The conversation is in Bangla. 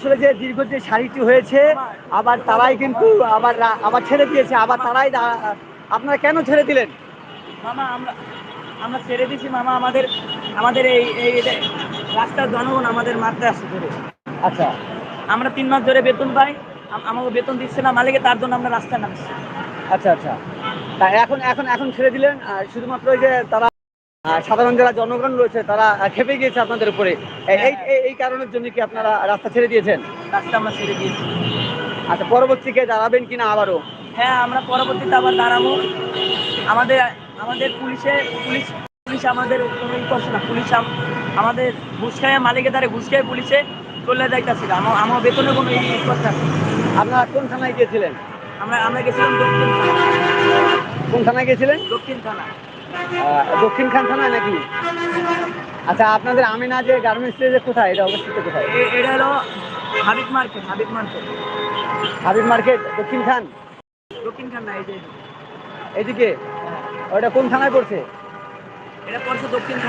আসলে যে দীর্ঘ যে শাড়িটি হয়েছে, আবার তারাই কিন্তু আবার ছেড়ে দিয়েছে, আবার তারাই আপনারা কেন ছেড়ে দিলেন? মামা আমরা আমরা ছেড়ে দিছি মামা, আমাদের আমাদের এই এই রাস্তার জনগণ আমাদের মারতে আসছে ধরে। আচ্ছা আমরা 3 মাস ধরে বেতন পাই, আমাকে বেতন দিচ্ছে না মালিকে, তার জন্য আমরা রাস্তায় নামছি। আচ্ছা আচ্ছা। তা এখন এখন এখন ছেড়ে দিলেন শুধুমাত্র ওই যে তারা সাধারণ যারা জনগণ রয়েছে তারা খেপে গিয়েছে আপনাদের উপরে, এই এই এই কারণের জন্য কি আপনারা রাস্তা ছেড়ে দিয়েছেন? রাস্তা আমরা ছেড়ে দিয়েছি। আচ্ছা, পরবর্তীকে দাঁড়াবেন কিনা আবারও? হ্যাঁ, আমরা পরবর্তীতে আবার দাঁড়াবো। আমাদের আমাদের পুলিশ পুলিশ আমাদের কোনো ই করছে না। পুলিশ আমাদের ঘুষ খাইয়ে, মালিকের দ্বারা ঘুষ খেয়ে পুলিশে চলে যাইতেছিল। আমার বেতনে কোনো ই করছে না। আপনারা কোন থানায় গিয়েছিলেন? আমরা আমরা গেছিলাম দক্ষিণ থানা। কোন থানায় গিয়েছিলেন? দক্ষিণ থানা। দক্ষিণ খান থানায় নাকি? আচ্ছা, আপনাদের আমিনা যে গার্মেন্টস যে কোথায়, এটা অবস্থিত কোথায়? এটা হলো Habib market. Habib market, Habib market দক্ষিণ খান। দক্ষিণ খান না, এই যে এদিকে। ওটা কোন থানায় পড়ছে? এটা পড়ছে দক্ষিণ থানা।